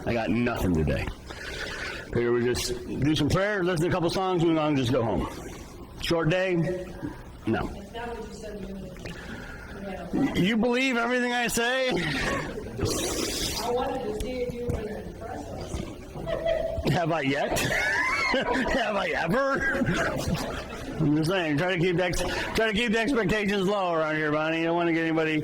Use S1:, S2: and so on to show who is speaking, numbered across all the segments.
S1: I got nothing today. Figure we just do some prayer, listen to a couple songs, move on, and just go home. Short day? No. You believe everything I say?
S2: I wanted to see if you were going to impress us.
S1: Have I yet? Have I ever? I'm just saying, try to keep the expectations low around here, Bonnie. You don't want to get anybody.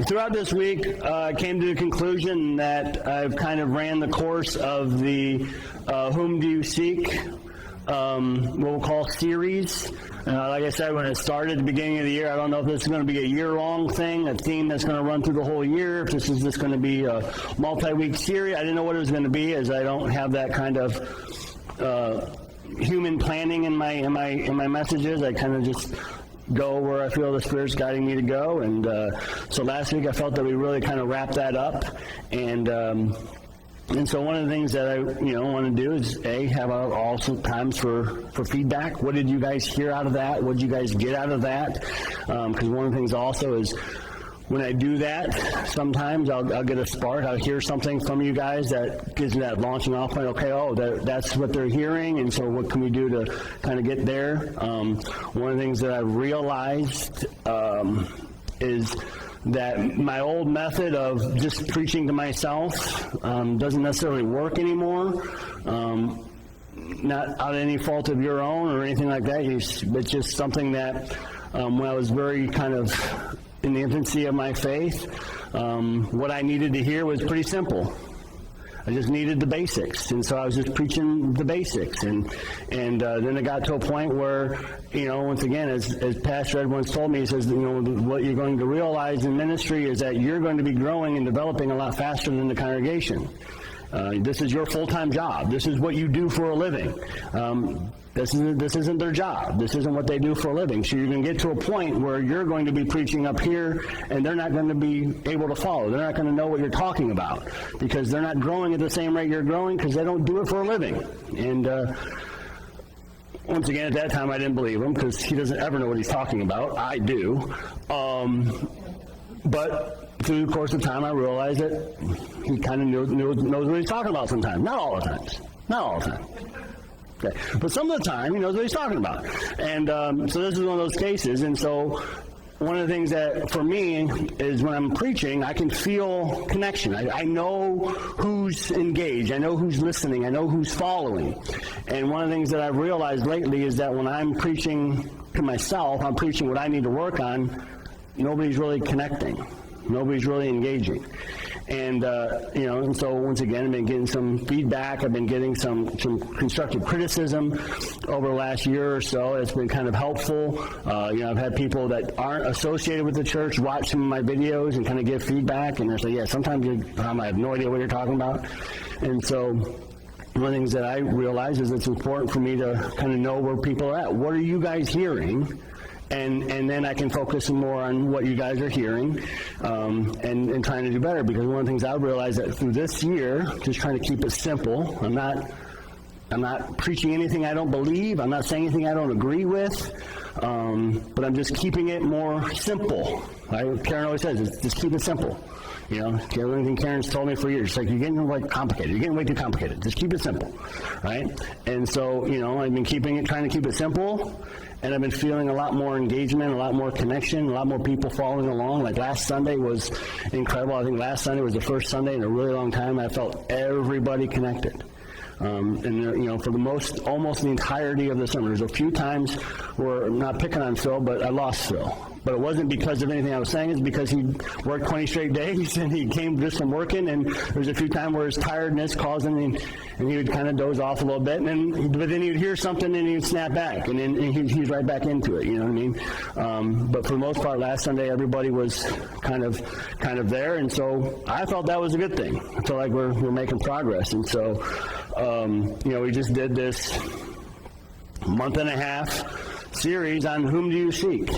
S1: Throughout this week, I came to the conclusion that I've kind of ran the course of the Whom Do You Seek? What we'll call series. Like I said, when it started at the beginning of the year, I don't know if this is going to be a year-long thing, a theme that's going to run through the whole year, if this is just going to be a multi-week series. I didn't know what it was going to be, as I don't have that kind of human planning in my messages. I kind of just go where I feel the Spirit's guiding me to go. And so last week I felt that we really kind of wrapped that up. And so one of the things that I want to do is have also times for feedback. What did you guys hear out of that? What did you guys get out of that? Because one of the things also is when I do that, sometimes I'll get a spark. I'll hear something from you guys that gives me that launching off point. Okay, that's what they're hearing, and so what can we do to kind of get there? One of the things that I've realized is that my old method of just preaching to myself doesn't necessarily work anymore. Not out of any fault of your own or anything like that. It's just something that when I was very kind of in the infancy of my faith, what I needed to hear was pretty simple. I just needed the basics, and so I was just preaching the basics, and then it got to a point where, once again, as Pastor Ed once told me, he says, what you're going to realize in ministry is that you're going to be growing and developing a lot faster than the congregation. This is your full-time job. This is what you do for a living. This isn't their job. This isn't what they do for a living. So you're going to get to a point where you're going to be preaching up here, and they're not going to be able to follow. They're not going to know what you're talking about because they're not growing at the same rate you're growing because they don't do it for a living. And once again, at that time, I didn't believe him because he doesn't ever know what he's talking about. I do. But through the course of time, I realized that he kind of knows what he's talking about sometimes. Not all the times. Not all the time. Okay. But some of the time, he knows what he's talking about. And so this is one of those cases. And so one of the things that, for me, is when I'm preaching, I can feel connection. I know who's engaged. I know who's listening. I know who's following. And one of the things that I've realized lately is that when I'm preaching to myself, I'm preaching what I need to work on, nobody's really connecting. Nobody's really engaging. And, and so once again, I've been getting some feedback. I've been getting some constructive criticism over the last year or so. It's been kind of helpful. I've had people that aren't associated with the church watch some of my videos and kind of give feedback. And they say, yeah, sometimes I have no idea what you're talking about. And so one of the things that I realize is it's important for me to kind of know where people are at. What are you guys hearing? And then I can focus more on what you guys are hearing and trying to do better. Because one of the things I realized that through this year, just trying to keep it simple. I'm not preaching anything I don't believe. I'm not saying anything I don't agree with. But I'm just keeping it more simple. Right? Karen always says, just keep it simple. Everything Karen's told me for years, it's like, you're getting complicated. You're getting way too complicated. Just keep it simple, right? And so, I've been trying to keep it simple, and I've been feeling a lot more engagement, a lot more connection, a lot more people following along. Like last Sunday was incredible. I think last Sunday was the first Sunday in a really long time I felt everybody connected. For almost the entirety of the summer. There's a few times where, I'm not picking on Phil, but I lost Phil. But it wasn't because of anything I was saying. It's because he worked 20 straight days, and he came just from working, and there's a few times where his tiredness caused him, and he would kind of doze off a little bit, but then he would hear something, and he would snap back, and then he's right back into it, you know what I mean? But for the most part, last Sunday, everybody was kind of there, and so I felt that was a good thing. I feel like we're making progress, and so, we just did this month-and-a-half series on Whom Do You Seek?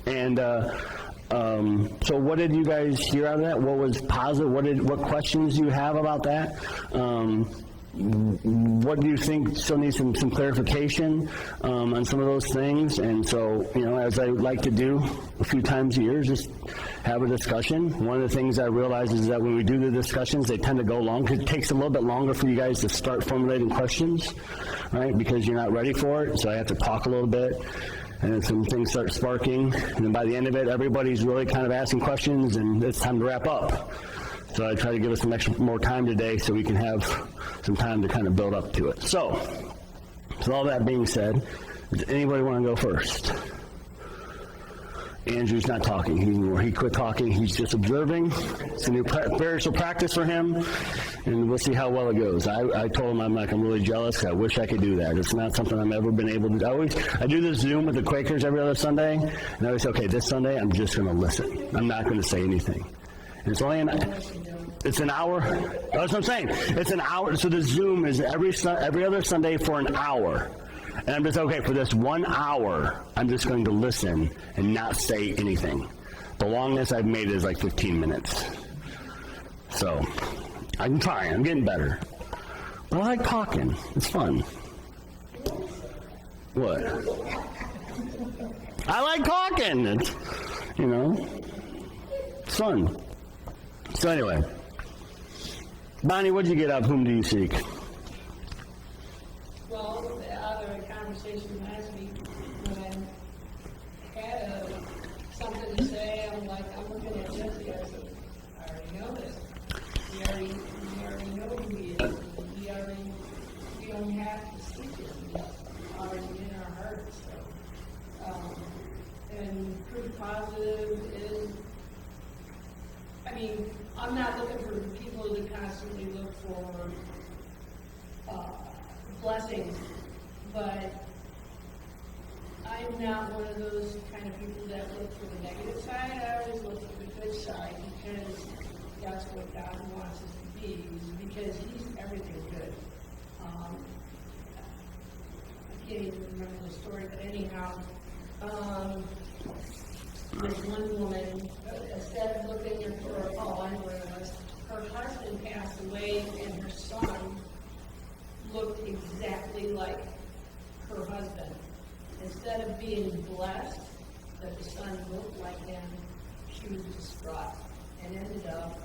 S1: And so what did you guys hear out of that? What was positive? What questions do you have about that? what do you think still needs some clarification on some of those things? And so, as I like to do a few times a year, just have a discussion. One of the things I realize is that when we do the discussions, they tend to go long, because it takes a little bit longer for you guys to start formulating questions, right? Because you're not ready for it, so I have to talk a little bit, and then some things start sparking, and then by the end of it, everybody's really kind of asking questions, and it's time to wrap up. So I try to give us some more time today so we can have some time to kind of build up to it. So all that being said, does anybody want to go first? Andrew's not talking anymore. He quit talking. He's just observing. It's a new spiritual practice for him, and we'll see how well it goes. I told him, I'm really jealous. I wish I could do that. It's not something I've ever been able to do. I do this Zoom with the Quakers every other Sunday, and I always say, okay, this Sunday I'm just going to listen. I'm not going to say anything. And it's only it's an hour. That's what I'm saying. It's an hour. So the Zoom is every other Sunday for an hour. And I'm just, okay, for this 1 hour, I'm just going to listen and not say anything. The longest I've made is like 15 minutes. So I'm trying. I'm getting better. But I like talking. It's fun. What? I like talking. It's, it's fun. So anyway, Bonnie, what did you get out of Whom Do You Seek?
S2: Well, out of a conversation last week, when I had something to say, I'm looking at Jesse, I said, I already know this. We already know who he is. We don't have to seek him. He's already in our hearts. So, and proof positive is, I'm not looking for people to constantly look for blessings, but I'm not one of those kind of people that look for the negative side. I always look for the good side, because that's what God wants us to be, because He's everything good. I can't even remember the story, but anyhow, there's one woman, instead of looking for, I know what it was, her husband passed away, and her son looked exactly like her husband. Instead of being blessed that the son looked like him, she was distraught and ended up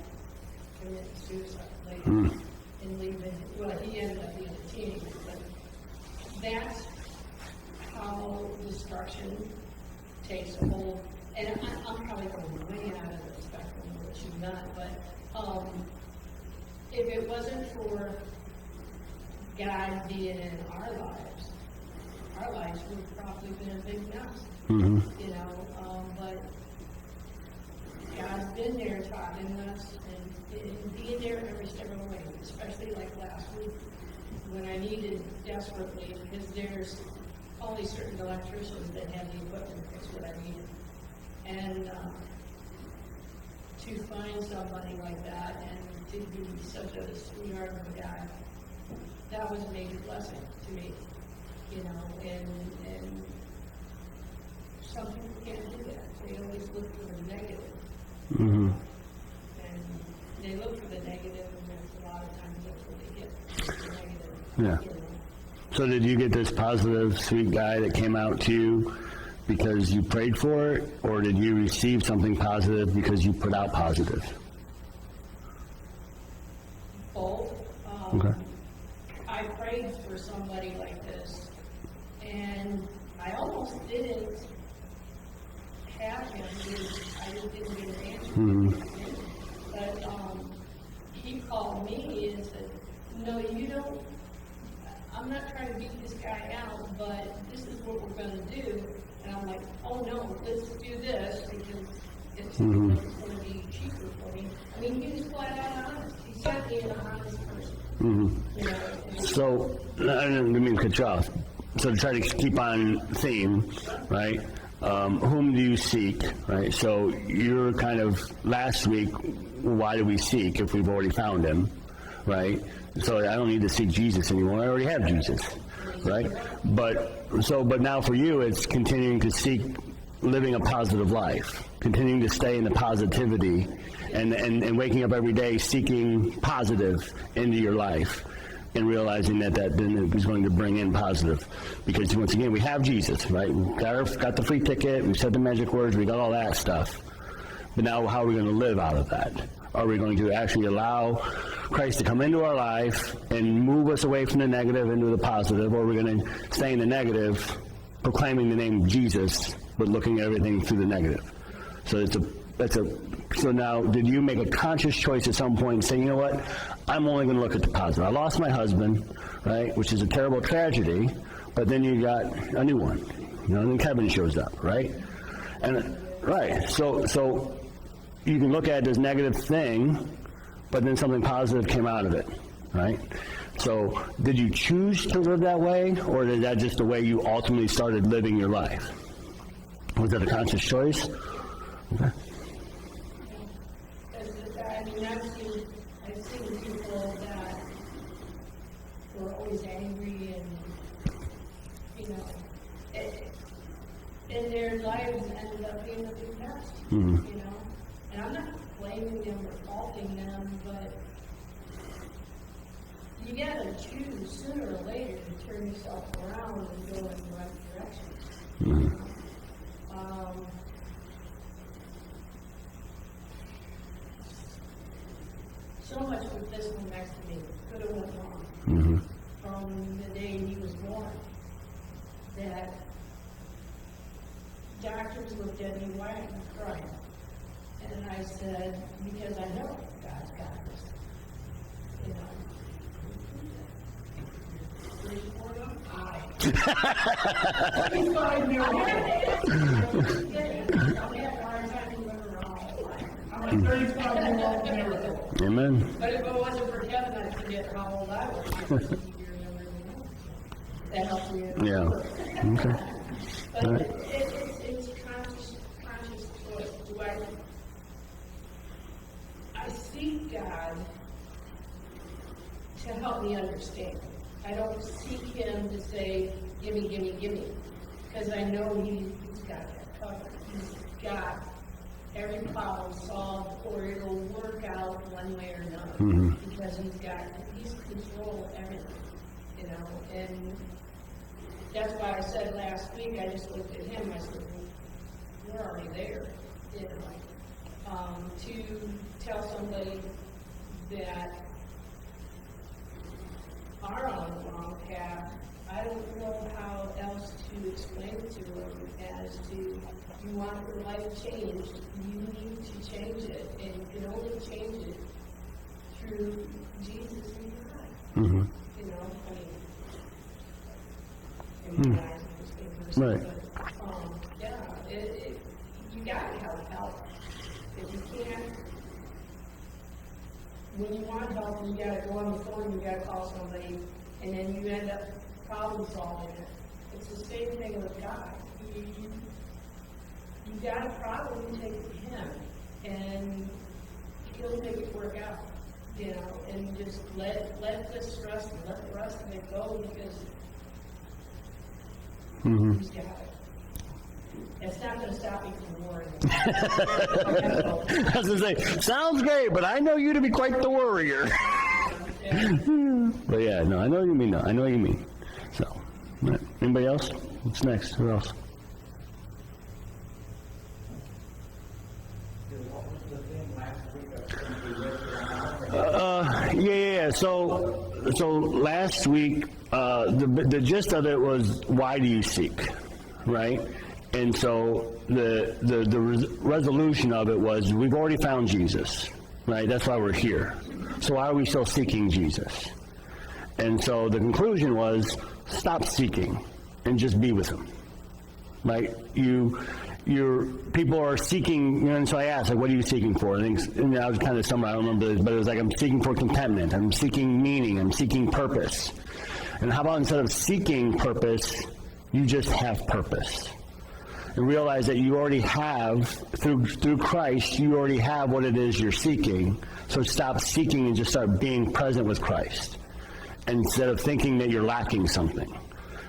S2: committing suicide later and leaving. Well, he ended up being a teenager, but that's how destruction takes a hold. And I'm probably going way out of the spectrum of what she's not, but if it wasn't for God being in our lives would have probably been a big mess.
S1: Mm-hmm.
S2: But God's been there talking to us and being there every step of the way, especially like last week when I needed desperately, because there's only certain electricians that have the equipment to fix what I needed. And to find somebody like that and to be such a sweetheart of a guy, that was a major blessing to me, and some people can't do that. They always look for the negative.
S1: Mm-hmm.
S2: And they look for the negative, and a lot of times that's what they get, the negative.
S1: Yeah. So did you get this positive, sweet guy that came out to you because you prayed for it, or did you receive something positive because you put out positive?
S2: Both.
S1: Okay.
S2: I prayed for somebody like this, and I almost didn't have him because I just didn't get an answer.
S1: Mm-hmm.
S2: But he called me and said, no, you don't, I'm not trying to beat this guy out, but this is what we're going to do. And I'm like, oh no, let's do this because it's going to be cheaper for me. He was flat out honest. He said me an honest person.
S1: Mm-hmm. So, I didn't mean to cut you off. So to try to keep on theme, right? Whom do you seek, right? So you're kind of, last week, why do we seek if we've already found him, right? So I don't need to seek Jesus anymore. I already have Jesus, right? But now for you, it's continuing to seek living a positive life, continuing to stay in the positivity and waking up every day seeking positive into your life. and realizing that then is going to bring in positive. Because once again, we have Jesus, right? We've got the free ticket, we've said the magic words, we got all that stuff. But now how are we going to live out of that? Are we going to actually allow Christ to come into our life and move us away from the negative into the positive, or are we going to stay in the negative, proclaiming the name of Jesus, but looking at everything through the negative? So so now, did you make a conscious choice at some point and say, you know what, I'm only going to look at the positive. I lost my husband, right, which is a terrible tragedy, but then you got a new one, and then Kevin shows up, right? And right, so you can look at this negative thing, but then something positive came out of it, right? So did you choose to live that way, or is that just the way you ultimately started living your life? Was that a conscious choice? Okay.
S2: I've seen people that were always angry and, and their lives ended up being a big mess, And I'm not blaming them or faulting them, but you gotta choose sooner or later to turn yourself around and go in the right direction. So much with this one next to me could have went wrong from the day he was born. That doctors looked at me, why aren't you crying? And I said, because I know God's got this. 35 miracle.
S1: Amen.
S2: But if it wasn't for Kevin, I'd forget how old I was. That helps me.
S1: Yeah. Okay.
S2: But it's conscious choice. Do I seek God to help me understand. I don't seek Him to say, gimme, gimme, gimme. Because I know He's got that covered. He's got every problem solved, or it'll work out one way or another. Because He's control of everything. And that's why I said last week, I just looked at him, I said, we're already there, to tell somebody that are on the wrong path, I don't know how else to explain it to them as to, you want your life changed, you need to change it, and you can only change it through Jesus in your life. In my eyes,
S1: Right.
S2: But, you gotta have help. If you can't, when you want help, you gotta go on the phone, you gotta call somebody, and then you end up problem solving it. It's the same thing with God. You got a problem, you take it to Him, and He'll make it work out. And just let the stress and let the rest of it go, because He's got it. It's not going to stop me from worrying.
S1: I was going to say, sounds great, but I know you to be quite the worrier. But yeah, no, I know what you mean. No, I know what you mean. So, right. Anybody else? What's next? Who else? Yeah. So last week, the gist of it was, why do you seek, right? And so the resolution of it was, we've already found Jesus, right? That's why we're here. So why are we still seeking Jesus? And so the conclusion was, stop seeking and just be with Him, right? Your people are seeking, and so I asked, like, what are you seeking for? And I was kind of somewhere, I don't remember this, but it was like, I'm seeking for contentment, I'm seeking meaning, I'm seeking purpose. And how about instead of seeking purpose, you just have purpose? And realize that you already have, through Christ, you already have what it is you're seeking. So stop seeking and just start being present with Christ, instead of thinking that you're lacking something.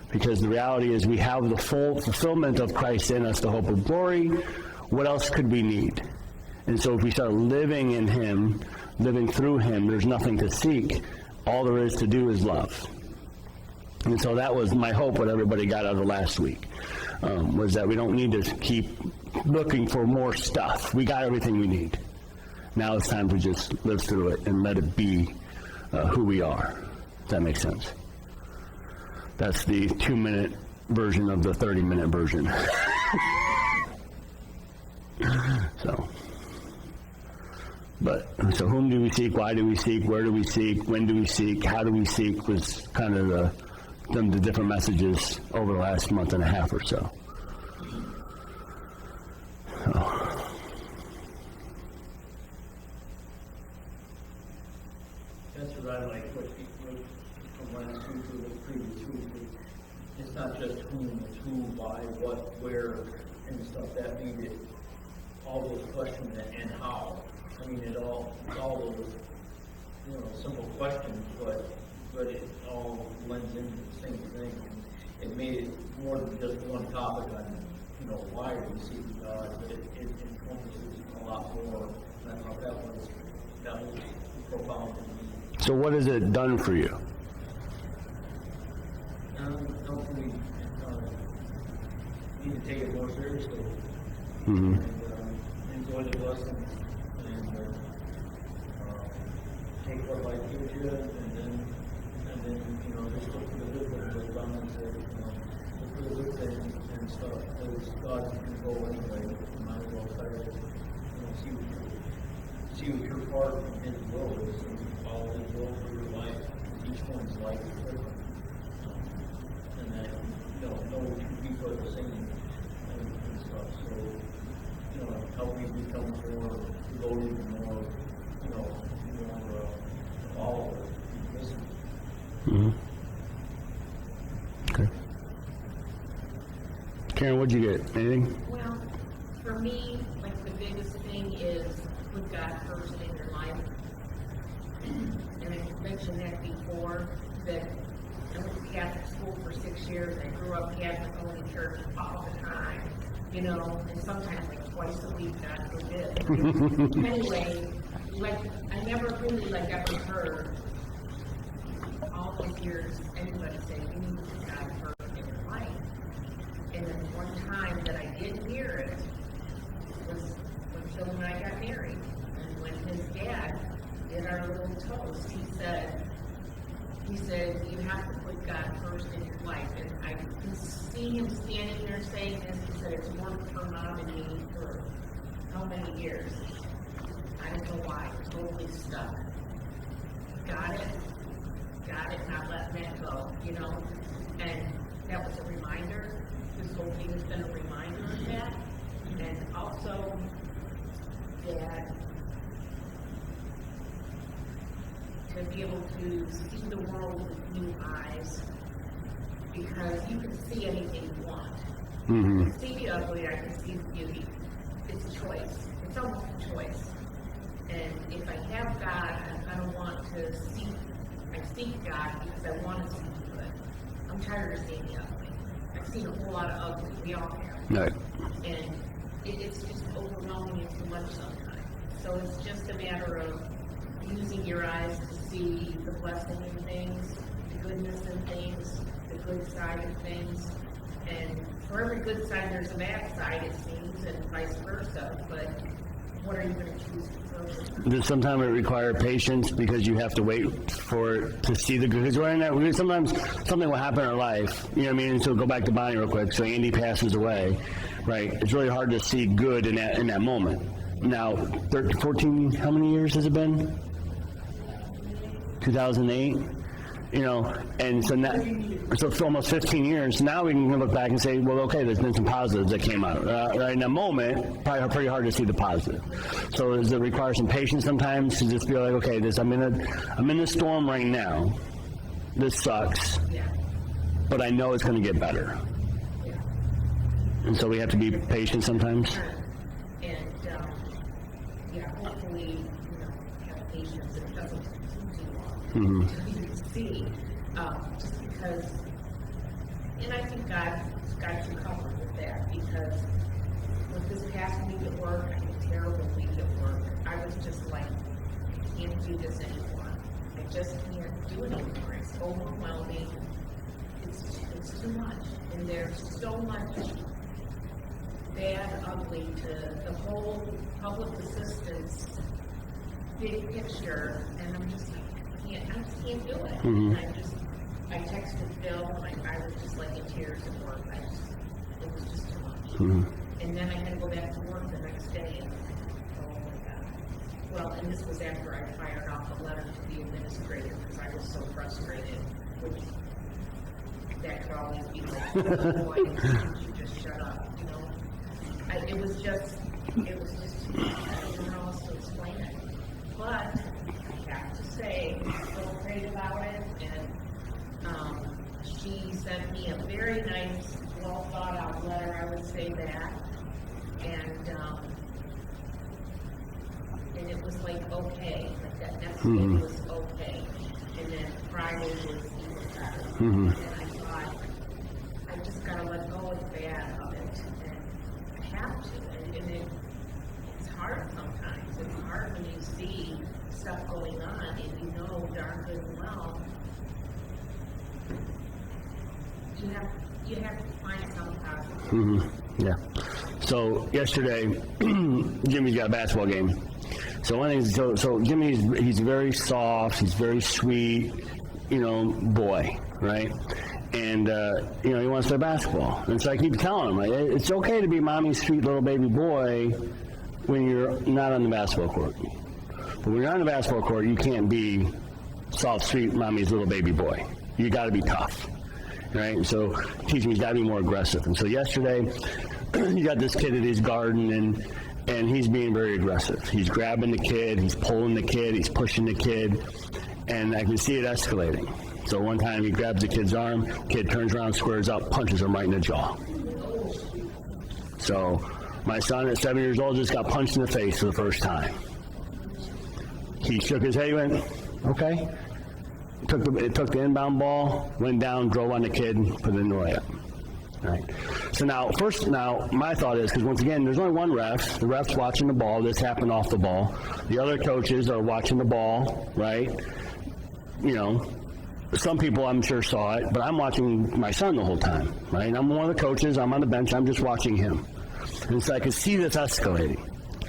S1: Because the reality is, we have the full fulfillment of Christ in us, the hope of glory. What else could we need? And so if we start living in Him, living through Him, there's nothing to seek all there is to do is love. And so that was my hope, what everybody got out of last week, was that we don't need to keep looking for more stuff. We got everything we need. Now it's time to just live through it and let it be who we are. Does that make sense? That's the 2-minute version of the 30-minute version. So whom do we seek? Why do we seek? Where do we seek? When do we seek? How do we seek? Was kind of the different messages over the last month and a half or so.
S3: That's what I like, what from last week to the previous week. It's not just whom, it's who, why, what, where, and stuff. That made it all those questions and how. I mean, it's all those, simple questions, but it all blends into the same thing. It made it more than just one topic on, why do we seek God, but it encompasses a lot more. And I thought that was profound to me.
S1: So what has it done for you?
S3: Hopefully, need to take it more seriously.
S1: Mm-hmm.
S3: And enjoy the lessons and take what life gives you, and then just look for the good things, like Don said, look for the good things and stuff, because God's in control anyway. You might as well try to see what your part in His will is, and follow His will for your life. Each one's life is different. And that, no two people are the same and stuff. So, help me become more devoted, more follower, listen.
S1: Mm-hmm. Okay. Karen, what'd you get? Anything?
S4: Well, for me, like the biggest thing is put God first in your life. And I mentioned that before, that I went to Catholic school for 6 years. I grew up Catholic, going to church all the time, and sometimes like twice a week, God forbid. Anyway, I never really ever heard all those years anybody say, you need to put God first in your life. And then one time that I did hear it was when Phil and I got married. And when his dad did our little toast, he said, you have to put God first in your life. And I can see him standing there saying this. He said, it's worked for Mom and me for how many years? I don't know why. Totally stuck. Got it, not letting that go, And that was a reminder. This whole thing has been a reminder of that. And also that to be able to see the world with new eyes, because you can see anything you want.
S1: Mm-hmm.
S4: I can see the ugly, I can see the beauty. It's a choice. It's almost a choice. And if I have God, I don't want to seek. I seek God because I want to see the good. I'm tired of seeing the ugly. I've seen a whole lot of ugly. We all have.
S1: Right.
S4: And it's just overwhelming and too much sometimes. So it's just a matter of using your eyes to see the blessing in things, the goodness in things, the good side of things. And for every good side, there's a bad side, it seems, and vice versa. But what are you going to choose to focus on?
S1: Does sometimes it require patience because you have to wait for it to see the good? Because we're in that, sometimes something will happen in our life, And so go back to Bonnie real quick. So Andy passes away, right? It's really hard to see good in that moment. Now, 13, 14, how many years has it been? 2008. And so now, so it's almost 15 years. Now we can look back and say, well, okay, there's been some positives that came out. Right in that moment, probably pretty hard to see the positive. So does it require some patience sometimes to just be like, okay, I'm in the storm right now. This sucks, but I know it's going to get better. And so we have to be patient sometimes.
S4: And hopefully, have patience. It doesn't take too long.
S1: Mm-hmm.
S4: See, just because, and I think God's got you covered with that, because with this past week at work, I had a terrible week at work. I was just like, I can't do this anymore. I just can't do it anymore. It's overwhelming. It's too much. And there's so much bad, ugly to the whole public assistance big picture, and I just can't do it. And I texted Phil, and I was just like in tears at work. It was just too much. And then I had to go back to work the next day, and oh my God. Well, and this was after I fired off a letter to the administrator, because I was so frustrated, which that could always be like, boy, you just shut up, you know? It was just too much. I don't know how else to explain it. But I have to say, I feel great about it, and she sent me a very nice, well thought out letter, I would say that, and it was like, okay, like that next day was okay, and then Friday was even better, and I thought, I just gotta let go of the bad of it, and I have to, and it's hard sometimes. It's hard when you see stuff going on and you know darn good and well you have to find some positive.
S1: Yeah. So yesterday, Jimmy's got a basketball game. So one thing, so Jimmy's he's very soft, he's very sweet, you know, boy, right? And you know, he wants to play basketball. And so I keep telling him, like, it's okay to be mommy's sweet little baby boy when you're not on the basketball court. But when you're on the basketball court, you can't be soft, sweet mommy's little baby boy. You got to be tough, right? And so teaching he's got to be more aggressive. And so yesterday, you got this kid at his garden, and he's being very aggressive. He's grabbing the kid, he's pulling the kid, he's pushing the kid, and I can see it escalating. So one time he grabs the kid's arm, kid turns around, squares up, punches him right in the jaw. So my son at 7 years old just got punched in the face for the first time. He shook his head, he went, okay. Took the inbound ball, went down, drove on the kid, put it in the layup. Right. So now, my thought is, because once again, there's only one ref. The ref's watching the ball. This happened off the ball. The other coaches are watching the ball, right? You know, some people I'm sure saw it, but I'm watching my son the whole time, right? And I'm one of the coaches. I'm on the bench. I'm just watching him. And so I could see this escalating.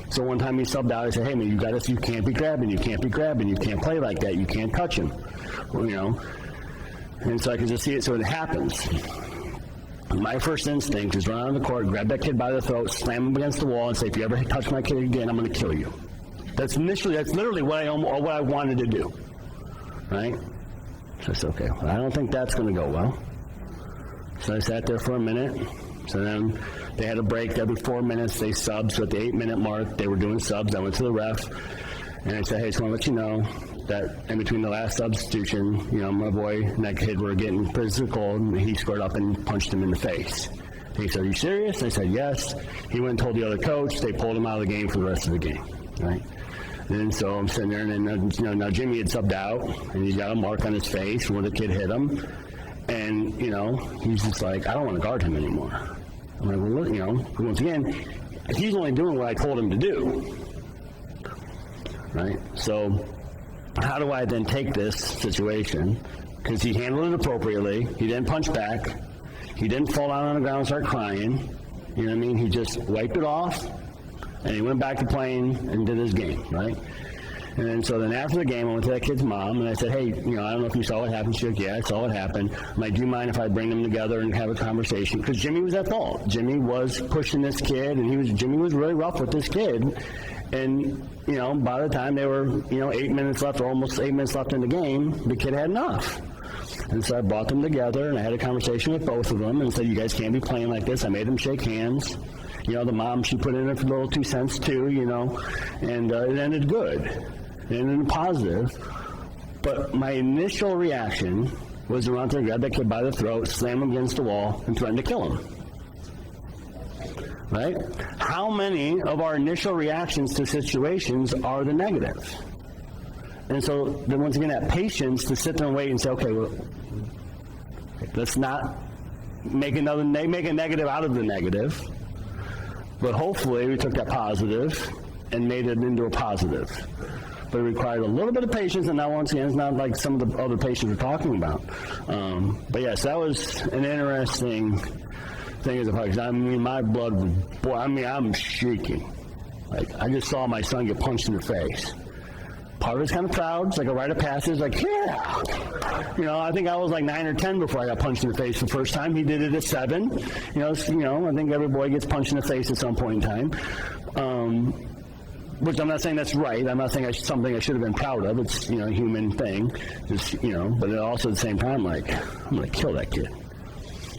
S1: So one time he subbed out. I said, hey, man, you can't be grabbing. You can't be grabbing. You can't play like that. You can't touch him. Well, you know. And so I could just see it. So it happens. My first instinct is run out on the court, grab that kid by the throat, slam him against the wall, and say, if you ever touch my kid again, I'm going to kill you. That's literally what I wanted to do, right? So I said, okay, well, I don't think that's going to go well. So I sat there for a minute. So then they had a break every 4 minutes. They subbed. So at the 8-minute mark, they were doing subs. I went to the ref, and I said, hey, just want to let you know that in between the last substitution, you know, my boy and that kid were getting physical, and he squared up and punched him in the face. He said, are you serious? I said, yes. He went and told the other coach. They pulled him out of the game for the rest of the game, right? And so I'm sitting there, and then, you know, now Jimmy had subbed out, and he's got a mark on his face where the kid hit him. And, you know, he's just like, I don't want to guard him anymore. I'm like, well, you know, once again, he's only doing what I told him to do, right? So how do I then take this situation? Because he handled it appropriately. He didn't punch back. He didn't fall down on the ground and start crying. You know what I mean? He just wiped it off, and he went back to playing and did his game, right? And then, so then after the game, I went to that kid's mom, and I said, hey, you know, I don't know if you saw what happened. She said, yeah, I saw what happened. I'm like, do you mind if I bring them together and have a conversation? Because Jimmy was at fault. Jimmy was pushing this kid, and Jimmy was really rough with this kid. And, you know, by the time they were, you know, 8 minutes left, or almost 8 minutes left in the game, the kid had enough. And so I brought them together, and I had a conversation with both of them and said, you guys can't be playing like this. I made them shake hands. You know, the mom, she put in a little 2 cents too, you know, and it ended good. It ended positive. But my initial reaction was to run out there, grab that kid by the throat, slam him against the wall, and threaten to kill him. Right? How many of our initial reactions to situations are the negative? And so then once again, that patience to sit there and wait and say, okay, well, let's not make a negative out of the negative, but hopefully we took that positive and made it into a positive. but it required a little bit of patience, and now once again, it's not like some of the other patients we're talking about. But yes, that was an interesting thing as a part. I mean, my blood was, boy, I mean, I'm shaking. Like, I just saw my son get punched in the face. Part of it's kind of proud. It's like a rite of passage. Like, yeah. You know, I think I was like 9 or 10 before I got punched in the face the first time. He did it at 7. I think every boy gets punched in the face at some point in time. Which I'm not saying that's right. I'm not saying something I should have been proud of. It's, a human thing. Just, but also at the same time, like, I'm going to kill that kid.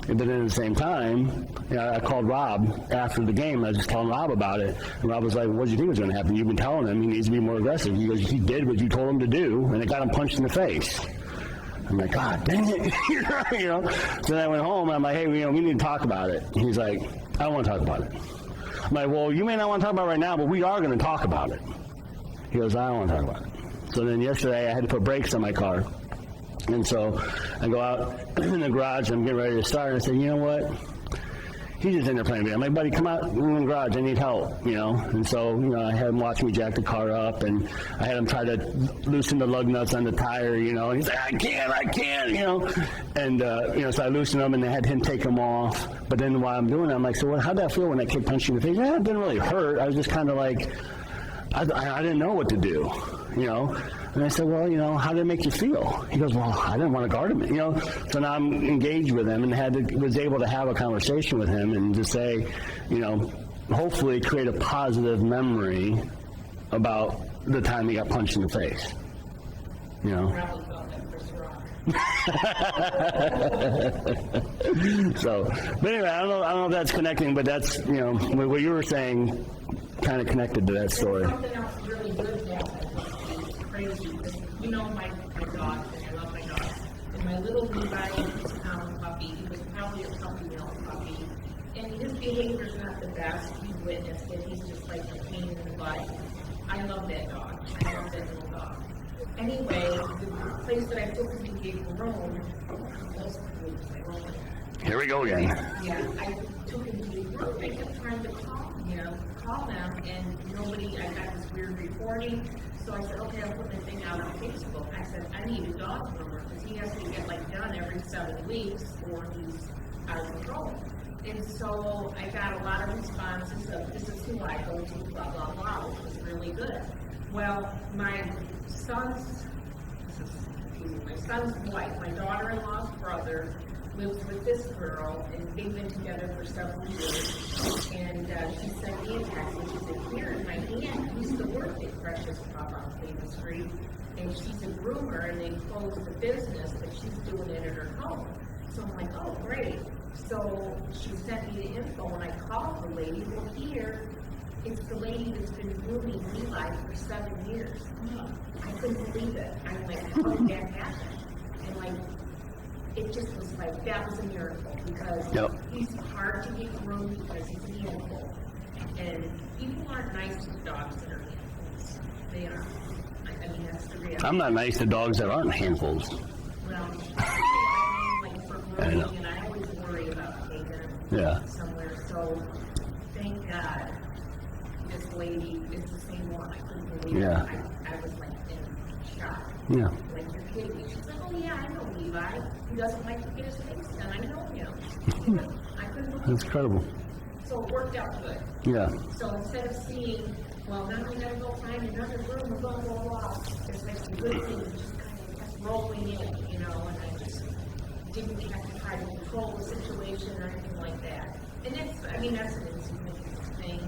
S1: But then at the same time, I called Rob after the game. I was just telling Rob about it. And Rob was like, what did you think was going to happen? You've been telling him he needs to be more aggressive. He goes, he did what you told him to do, and it got him punched in the face. I'm like, God dang it. So then I went home, and I'm like, hey, we need to talk about it. And he's like, I don't want to talk about it. I'm like, well, you may not want to talk about it right now, but we are going to talk about it. He goes, I don't want to talk about it. So then yesterday, I had to put brakes on my car. And so I go out in the garage, I'm getting ready to start, and I say, you know what? He's just in there playing video. I'm like, buddy, come out in the garage, I need help, And so, I had him watch me jack the car up, and I had him try to loosen the lug nuts on the tire, and he's like, I can't, And, so I loosened them, and I had him take them off. But then while I'm doing it, I'm like, so how'd that feel when that kid punched you in the face? Yeah, it didn't really hurt. I was just kind of like, I didn't know what to do, And I said, well, how did it make you feel? He goes, well, I didn't want to guard him, So now I'm engaged with him and was able to have a conversation with him and to say, hopefully create a positive memory about the time he got punched in the face.
S4: Probably felt that Chris Rock.
S1: So, but anyway, I don't know if that's connecting, but that's, what you were saying kind of connected to that story.
S4: Something else really good happened. Crazy. My dog, and I love my dog. And my little Levi was a common puppy. He was probably a puppy milk puppy. And his behavior's not the best. You've witnessed it. He's just like a pain in the butt. I love that dog. I love that little dog. Anyway, the place that I took him to gave room,
S1: Here we go again.
S4: yeah, I took him to the room. I kept trying to call them, and nobody, I got this weird reporting. So I said, okay, I'll put my thing out on Facebook. I said, I need a dog groomer because he has to get done every 7 weeks or he's out of control. And so I got a lot of responses of, this is who I go to, blah, blah, blah, which was really good. Well, my son's wife, my daughter-in-law's brother, lives with this girl, and they've been together for several years. And she sent me a text, and she said, here in my hand, I used to work at Precious Pub on Cleveland Street, and she's a groomer, and they closed the business, but she's doing it at her home. So I'm like, oh, great. So she sent me the info, and I called the lady. Well, here, it's the lady that's been grooming Levi for 7 years. I couldn't believe it. I'm like, how did that happen? And it just was like, that was a miracle because he's hard to get groomed because he's a handful. And people aren't nice to the dogs that are handfuls. They are. I mean, that's the reality.
S1: I'm not nice to dogs that aren't handfuls.
S4: Well, for grooming, and I always worry about taking them somewhere. So, thank God, this lady is the same one. I couldn't believe it. I was in shock.
S1: Yeah.
S4: Like, you're kidding me. She's like, oh yeah, I know Levi. He doesn't like to get his face done. I know him. I couldn't believe
S1: That's
S4: it.
S1: incredible.
S4: So it worked out good.
S1: Yeah.
S4: So instead of seeing, well, now we gotta go find another room, blah, blah, blah, there's some good things just kind of kept rolling in, and I just didn't have to try to control the situation or anything like that. And that's an insignificant thing,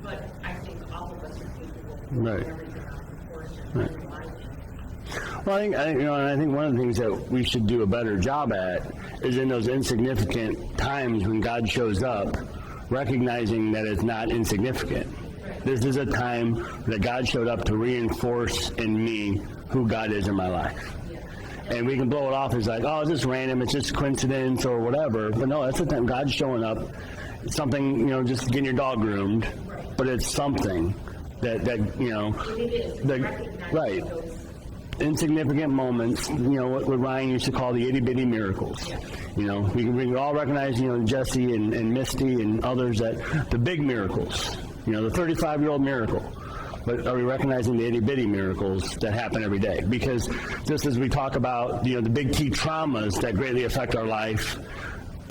S4: but I think all of us are capable of doing everything out of proportion. In my opinion.
S1: Well, I think one of the things that we should do a better job at is in those insignificant times when God shows up, recognizing that it's not insignificant. This is a time that God showed up to reinforce in me who God is in my life. And we can blow it off as like, oh, it's just random, it's just coincidence or whatever. But no, that's the time God's showing up. It's something, just getting your dog groomed, but it's something that
S4: It is.
S1: right. Insignificant moments, what Ryan used to call the itty-bitty miracles. We can all recognize, Jesse and Misty and others, that the big miracles, the 35-year-old miracle. but are we recognizing the itty-bitty miracles that happen every day? Because just as we talk about, the big T traumas that greatly affect our life,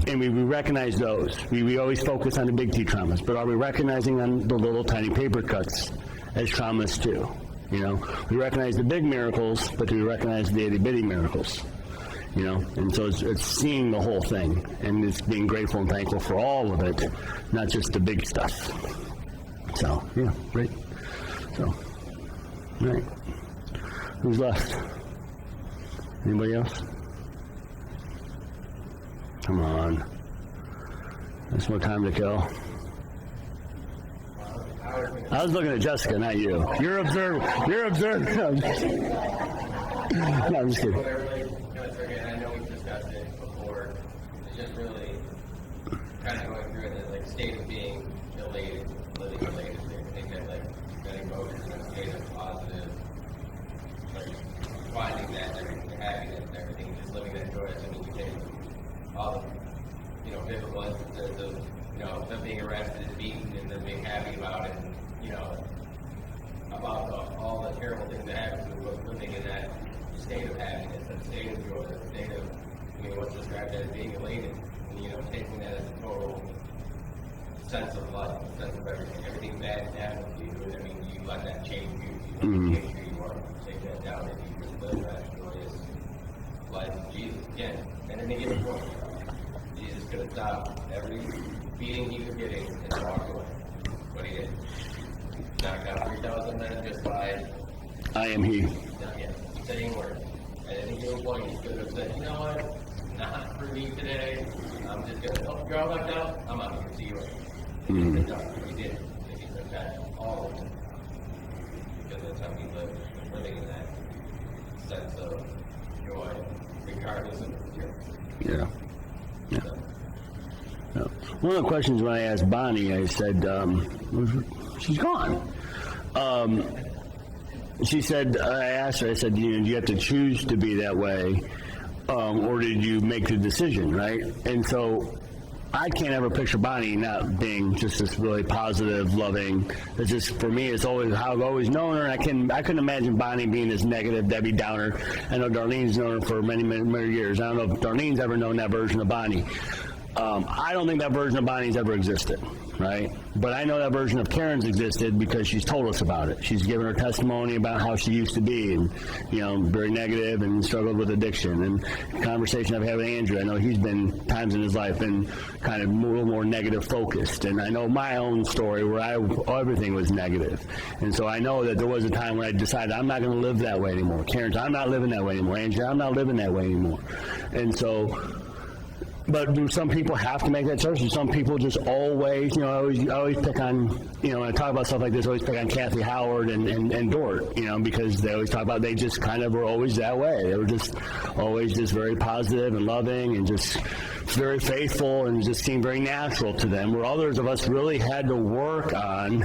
S1: and we recognize those. We always focus on the big T traumas, but are we recognizing on the little tiny paper cuts as traumas too? We recognize the big miracles, but do we recognize the itty-bitty miracles? And so it's seeing the whole thing, and it's being grateful and thankful for all of it, not just the big stuff. So, yeah, great. So, all right. Who's left? Anybody else? Come on. There's more time to kill. I was looking at Jessica, not you. You're observing. You're observing. No, I'm just kidding.
S5: What I really and I know we've discussed it before, it's just really kind of going through it in like state of being elated, living elated. I think that emotions in a state of positive, finding that everything, the happiness and everything, just living that joy. I mean, you take all the, vivid ones, them being arrested and beaten and them being happy about it, and, about all the terrible things that happen to living in that state of happiness, that state of joy, that state of, what's described as being elated, and, taking that as a total sense of life, sense of everything bad that happens to you. I mean, you let that change you, you change who you are, take that down, and you just live that joyous life of Jesus again. And then they get the point. Jesus could have stopped every beating he was getting and walked away. But he didn't. Knocked out 3,000 men just by
S1: I am he.
S5: Saying words. At any given point, he could have said, you know what? Not for me today. I'm just going to, you're all left out. I'm out here. See you later. He did. He took that all of it. Because that's how he lived, living in that sense of joy, regardless of the fear.
S1: Yeah. One of the questions when I asked Bonnie, I said, she's gone. She said, I asked her, I said, do you have to choose to be that way, or did you make the decision, right? And so I can't ever picture Bonnie not being just this really positive, loving. It's just, for me, it's always how I've always known her. I couldn't imagine Bonnie being this negative Debbie Downer. I know Darlene's known her for many, many, many years. I don't know if Darlene's ever known that version of Bonnie. I don't think that version of Bonnie's ever existed, right? But I know that version of Karen's existed because she's told us about it. She's given her testimony about how she used to be and, very negative and struggled with addiction. And the conversation I've had with Andrew, I know he's been times in his life been kind of a little more negative focused. And I know my own story where everything was negative. And so I know that there was a time when I decided I'm not going to live that way anymore. Karen's, I'm not living that way anymore. Andrew, I'm not living that way anymore. And so, but do some people have to make that choice? Do some people just always, I always pick on, when I talk about stuff like this, I always pick on Kathy Howard and Dort, because they always talk about, they just kind of were always that way. They were just always just very positive and loving and just very faithful, and it just seemed very natural to them, where others of us really had to work on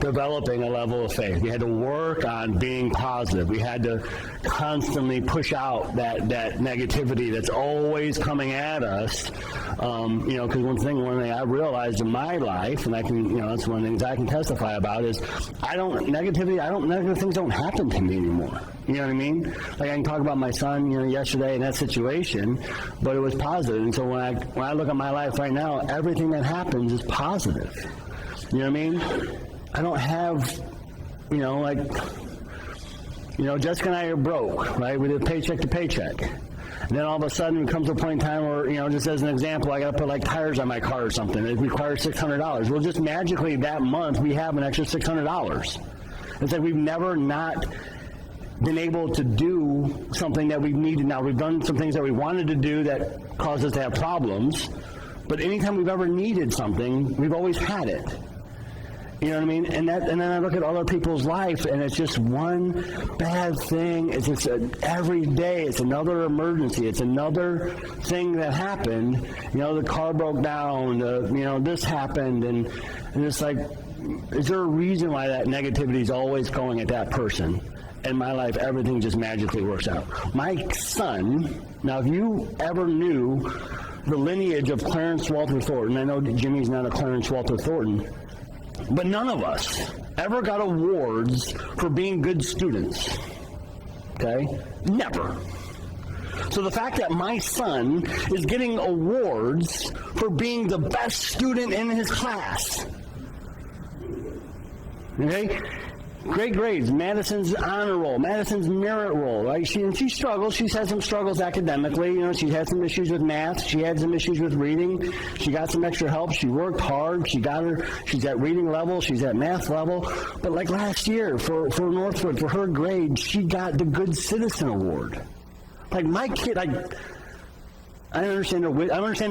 S1: developing a level of faith. We had to work on being positive. We had to constantly push out that negativity that's always coming at us. Because one thing I realized in my life, and I can, that's one of the things I can testify about, is negative things don't happen to me anymore. You know what I mean? Like I can talk about my son, yesterday in that situation, but it was positive. And so when I look at my life right now, everything that happens is positive. You know what I mean? I don't have, Jessica and I are broke, right? We live paycheck to paycheck. And then all of a sudden it comes to a point in time where, just as an example, I got to put tires on my car or something. It requires $600. Well, just magically that month we have an extra $600. It's like we've never not been able to do something that we've needed. Now, we've done some things that we wanted to do that caused us to have problems, but anytime we've ever needed something, we've always had it. You know what I mean? And then I look at other people's life, and it's just one bad thing. It's just every day. It's another emergency. It's another thing that happened. The car broke down. This happened, and it's like, is there a reason why that negativity is always going at that person? In my life, everything just magically works out. My son. Now, if you ever knew the lineage of Clarence Walter Thornton, I know Jimmy's not a Clarence Walter Thornton. But none of us ever got awards for being good students. Okay? Never. So the fact that my son is getting awards for being the best student in his class. Okay? Great grades. Madison's honor roll. Madison's merit roll. Right? She struggles. She's had some struggles academically. You know, she's had some issues with math. She had some issues with reading. She got some extra help. She worked hard. She's at reading level. She's at math level. But like last year for Northwood, for her grade, she got the Good Citizen Award. Like my kid, I understand the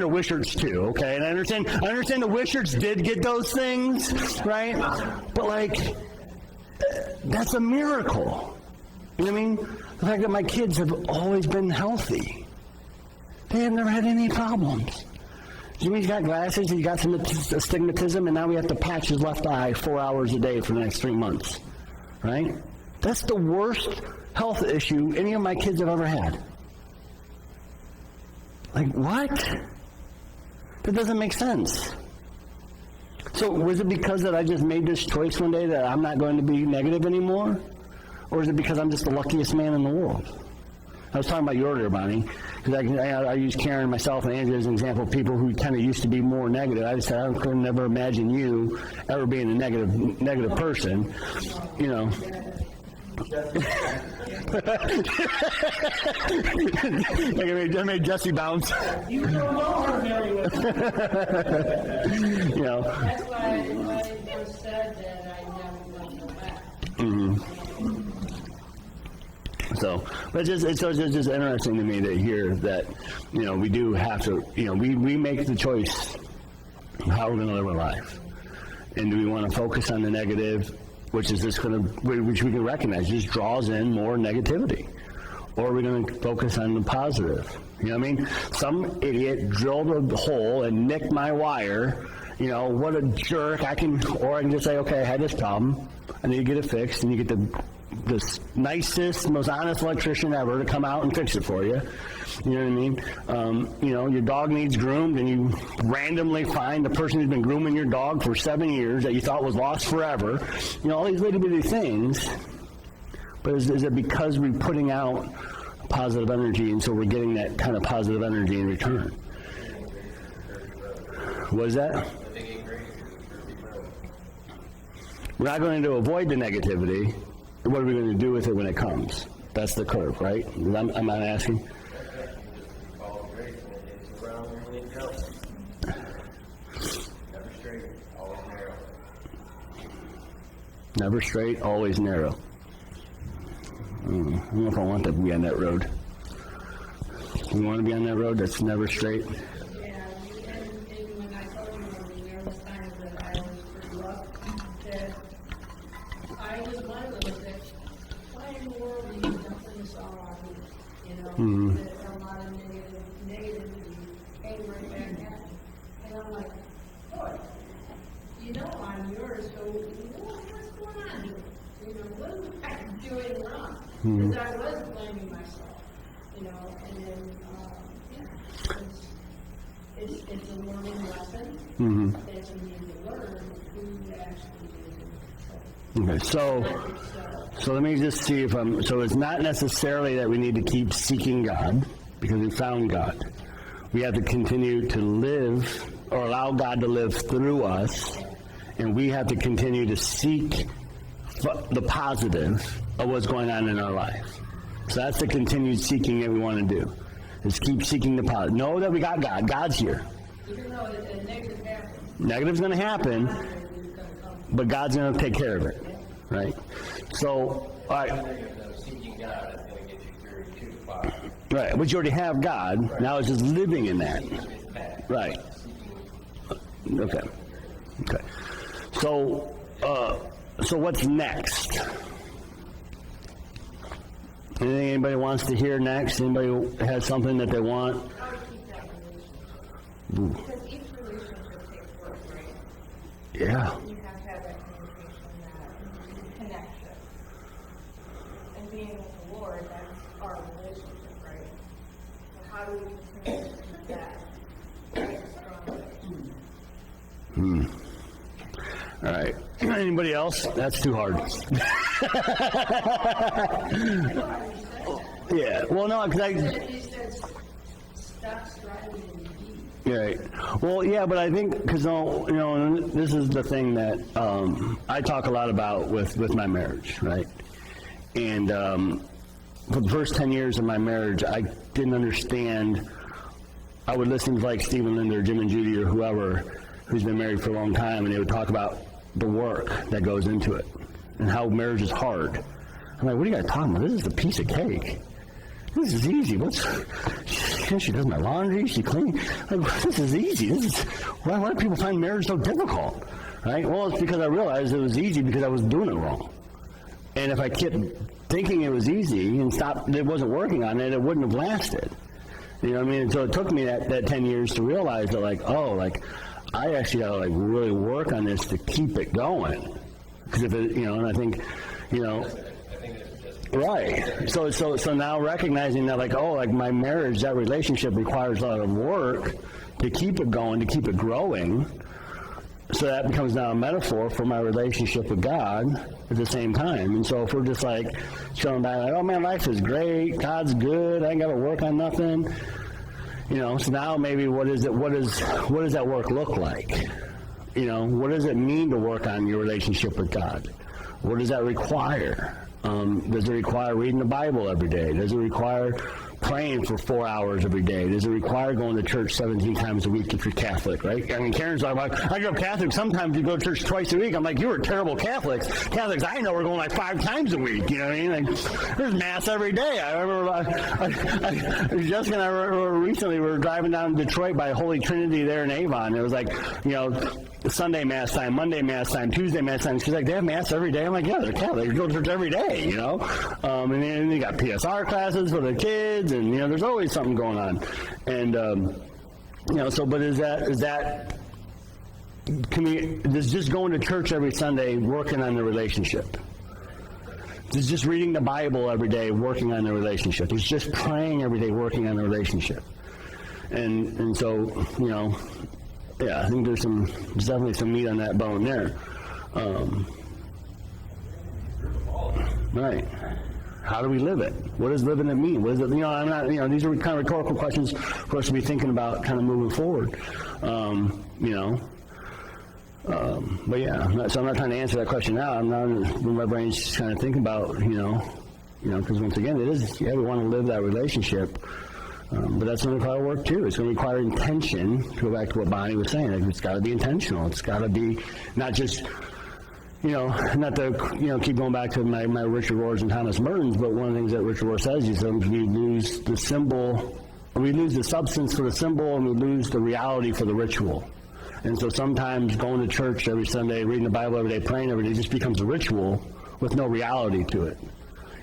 S1: Wishards too, okay? And I understand the Wishards did get those things, right? But like, that's a miracle. You know what I mean? The fact that my kids have always been healthy. They have never had any problems. Jimmy's got glasses, he's got some astigmatism, and now we have to patch his left eye 4 hours a day for the next 3 months, right? That's the worst health issue any of my kids have ever had. Like, what? That doesn't make sense. So was it because that I just made this choice one day that I'm not going to be negative anymore? Or is it because I'm just the luckiest man in the world? I was talking about you earlier, Bonnie, because I use Karen, myself, and Andrew as an example of people who kind of used to be more negative. I just said, I could never imagine you ever being a negative person, you know. I made Jesse bounce.
S3: You don't know her very well.
S1: You know.
S2: That's why I just said that I never want to go back.
S1: So, but it's just interesting to me to hear that, you know, we do have to, you know, we make the choice how we're going to live our life. And do we want to focus on the negative, which is just going to, which we can recognize, just draws in more negativity? Or are we going to focus on the positive? You know what I mean? Some idiot drilled a hole and nicked my wire. You know, what a jerk. Or I can just say, okay, I had this problem. I need to get it fixed. And you get the nicest, most honest electrician ever to come out and fix it for you. You know what I mean? You know, your dog needs groomed, and you randomly find the person who's been grooming your dog for 7 years that you thought was lost forever. You know, all these little bitty things. But is it because we're putting out positive energy, and so we're getting that kind of positive energy in return? What is that? We're not going to avoid the negativity. What are we going to do with it when it comes? That's the curve, right? I'm not asking.
S5: Follow grace, and it's around really narrow. Never straight, always narrow.
S1: Never straight, always narrow. I don't know if I want to be on that road. You want to be on that road that's never straight?
S2: Yeah, and when I told you, there was times that I was pretty rough, that I was one of those that, why in the world are you dumping this all on me? You know, that a lot of negativity came right back at me. And I'm like, Lord, you know I'm yours, so what's going on here? You know, what am I doing wrong? Because I was blaming myself, you know, and then, it's a learning lesson. It's a need to learn who actually did it.
S1: Okay, so let me just see if so it's not necessarily that we need to keep seeking God, because we found God. We have to continue to live, or allow God to live through us, and we have to continue to seek the positive of what's going on in our life. So that's the continued seeking that we want to do, is keep seeking the positive. Know that we got God. God's here.
S2: Even though a negative happens,
S1: Negative's going to happen,
S2: positive is going to come.
S1: but God's going to take care of it, right? So, all right.
S5: Seeking God is going to get you through to the Father.
S1: Right, but you already have God. Now it's just living in that. Right. Okay. Okay. So what's next? Anything anybody wants to hear next? Anybody has something that they want?
S4: How to keep that relationship? Because each relationship takes work, right?
S1: Yeah.
S4: You have to have that communication, that connection. And being with the Lord, that's our relationship, right? So how do we continue to keep that strong relationship?
S1: All right. Anybody else? That's too hard. Yeah. Well, no, because
S2: He says, stop striving to be.
S1: Right. Well, yeah, but I think because this is the thing that I talk a lot about with my marriage, right? And for the first 10 years of my marriage, I didn't understand. I would listen to like Stephen Linder, Jim and Judy, or whoever who's been married for a long time, and they would talk about the work that goes into it and how marriage is hard. I'm like, what are you guys talking about? This is a piece of cake. This is easy. She does my laundry. She cleans. Like, this is easy. Why do people find marriage so difficult? Right? Well, it's because I realized it was easy because I was doing it wrong. And if I kept thinking it was easy and it wasn't working on it, it wouldn't have lasted. You know what I mean? And so it took me that 10 years to realize that, I actually got to, really work on this to keep it going. Because if it, and I think, right. So now recognizing that, my marriage, that relationship requires a lot of work to keep it going, to keep it growing. So that becomes now a metaphor for my relationship with God at the same time. And so if we're just showing back, oh man, life is great, God's good, I ain't got to work on nothing. So now maybe what does that work look like? What does it mean to work on your relationship with God? What does that require? Does it require reading the Bible every day? Does it require praying for 4 hours every day? Does it require going to church 17 times a week if you're Catholic, right? I mean, Karen's like, I grew up Catholic. Sometimes you go to church twice a week. I'm like, you were terrible Catholics. Catholics I know are going 5 times a week. You know what I mean? There's Mass every day. I remember Jessica and I recently we were driving down to Detroit by Holy Trinity there in Avon. It was Sunday Mass time, Monday Mass time, Tuesday Mass time. She's like, they have Mass every day? I'm like, yeah, they're Catholic. They go to church every day, And then you got PSR classes for the kids, and, there's always something going on. And, but does just going to church every Sunday working on the relationship? Is just reading the Bible every day working on the relationship? Is just praying every day working on the relationship? And so, yeah, I think there's definitely some meat on that bone there. Right. How do we live it? What does living it mean? What is it? I'm not. These are kind of rhetorical questions for us to be thinking about, kind of moving forward. But yeah, so I'm not trying to answer that question now. I'm not. My brain's just kind of thinking about, because once again, it is. Yeah, we want to live that relationship. But that's going to require work too. It's going to require intention. To go back to what Bonnie was saying, it's got to be intentional. It's got to be not just, not to keep going back to my Richard Rohrs and Thomas Mertens. But one of the things that Richard Rohr says is sometimes we lose the symbol, we lose the substance for the symbol, and we lose the reality for the ritual. And so sometimes going to church every Sunday, reading the Bible every day, praying every day, just becomes a ritual with no reality to it.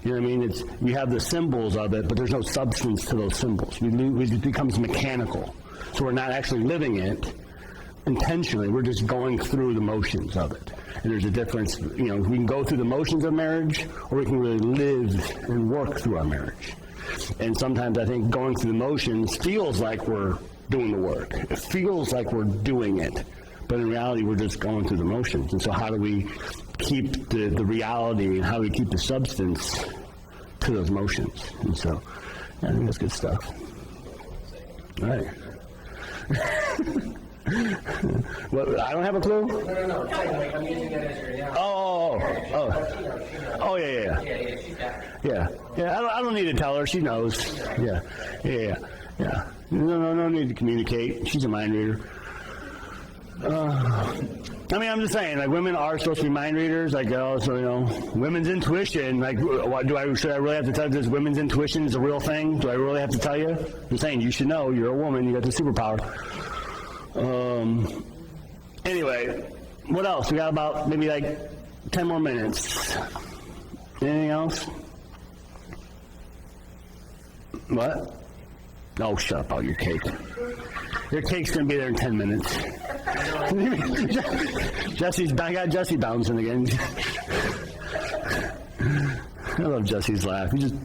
S1: You know what I mean? We have the symbols of it, but there's no substance to those symbols. It becomes mechanical. So we're not actually living it intentionally. We're just going through the motions of it. And there's a difference. We can go through the motions of marriage, or we can really live and work through our marriage. And sometimes I think going through the motions feels like we're doing the work. It feels like we're doing it. But in reality, we're just going through the motions. And so how do we keep the reality, and how do we keep the substance to those motions? And so I think that's good stuff. All right. Well, I don't have a clue?
S5: No. I'm using that as your analogy.
S1: Oh, yeah. I don't need to tell her. She knows. Yeah. No need to communicate. She's a mind reader. I'm just saying, women are supposed to be mind readers, women's intuition, should I really have to tell you this women's intuition is a real thing? Do I really have to tell you? I'm saying you should know, you're a woman, you got the superpower. Anyway, what else? We got about maybe 10 more minutes. Anything else? What? Oh, shut up about your cake. Your cake's going to be there in 10 minutes. I got Jesse bouncing again. I love Jesse's laugh. He just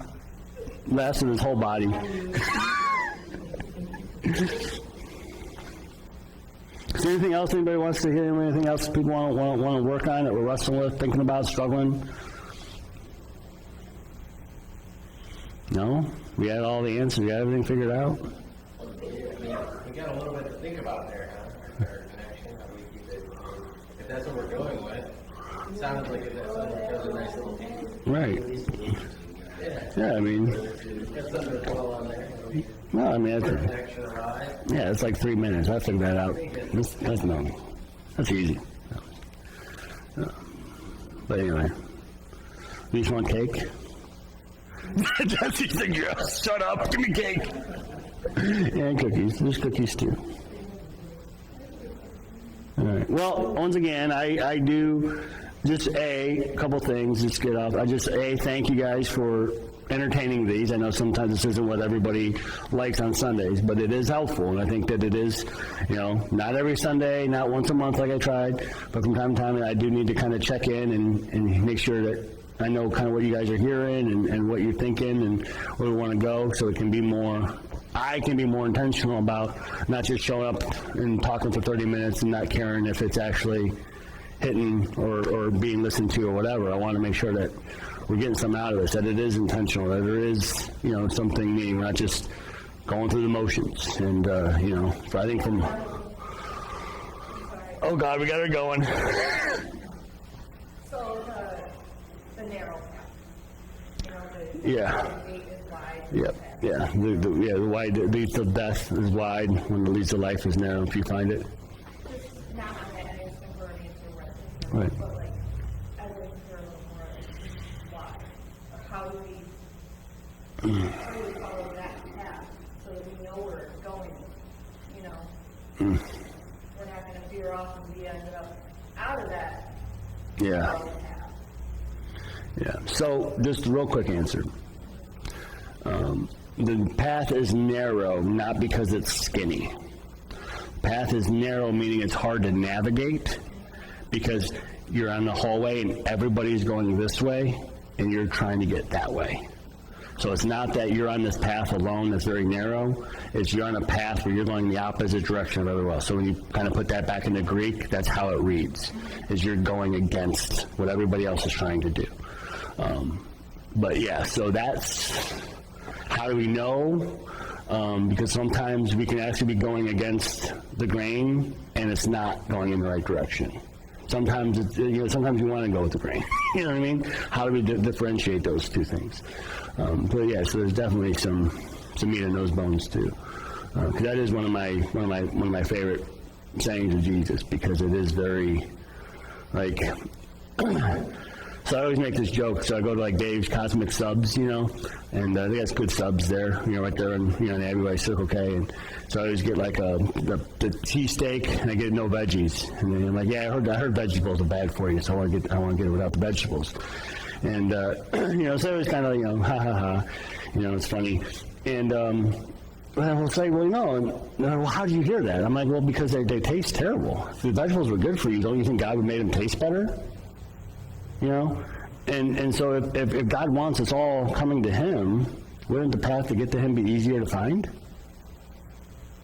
S1: laughs with his whole body. Is there anything else anybody wants to hear? Anything else people want to work on that we're wrestling with, thinking about, struggling? No? We had all the answers. We got everything figured out?
S5: We got a little bit to think about there, huh? Our connection, how we keep it. If that's what we're going with, it sounds like that's a nice little team.
S1: Right. Yeah, I mean,
S5: Got something to dwell on there.
S1: no, I mean, that's,
S5: Connection arrived.
S1: yeah, it's like 3 minutes. I figured that out. That's no. That's easy. But anyway, you just want cake? Jesse's the girl. Shut up. Give me cake. And cookies. There's cookies too. All right. Well, once again, I do just a couple things. Just get off. I just thank you guys for entertaining these. I know sometimes this isn't what everybody likes on Sundays, but it is helpful, and I think that it is, not every Sunday, not once a month like I tried, but from time to time I do need to kind of check in and make sure that I know kind of what you guys are hearing and what you're thinking and where we want to go, so it can be more, I can be more intentional about not just showing up and talking for 30 minutes and not caring if it's actually hitting or being listened to or whatever. I want to make sure that we're getting something out of this, that it is intentional, that there is, something meaning. We're not just going through the motions. And, so I think from, oh God, we got her going.
S4: So the narrow path, the
S1: Yeah.
S4: gate is wide.
S1: Yep. Yeah. The wide that leads to death is wide. When the leads to life is narrow. If you find it.
S4: Just not on that instant burning to rest.
S1: Right.
S4: But like, I would hear a little more why. Or how do we follow that path so that we know where it's going, We're not gonna veer off and we ended up out of that
S1: Yeah.
S4: path.
S1: Yeah. So just a real quick answer. The path is narrow, not because it's skinny. Path is narrow, meaning it's hard to navigate because you're on the hallway and everybody's going this way and you're trying to get that way. So it's not that you're on this path alone that's very narrow. It's you're on a path where you're going the opposite direction of everyone else. So when you kind of put that back into Greek, that's how it reads, is you're going against what everybody else is trying to do. But yeah, so that's, how do we know? Because sometimes we can actually be going against the grain and it's not going in the right direction. Sometimes it's, sometimes you want to go with the grain. You know what I mean? How do we differentiate those two things? But yeah, so there's definitely some meat in those bones too. Because that is one of my favorite sayings of Jesus, because it is very like. So I always make this joke. So I go to like Dave's Cosmic Subs, and they got good subs there, right there in the Abbey Way Circle K. And so I always get like the cheesesteak, and I get no veggies. And then I'm like, yeah, I heard vegetables are bad for you, so I want to get it without the vegetables. And so it was kind of ha ha ha, it's funny. And I will say, well, well, how did you hear that? I'm like, well, because they taste terrible. If the vegetables were good for you, don't you think God would make them taste better? And so if God wants us all coming to Him, wouldn't the path to get to Him be easier to find?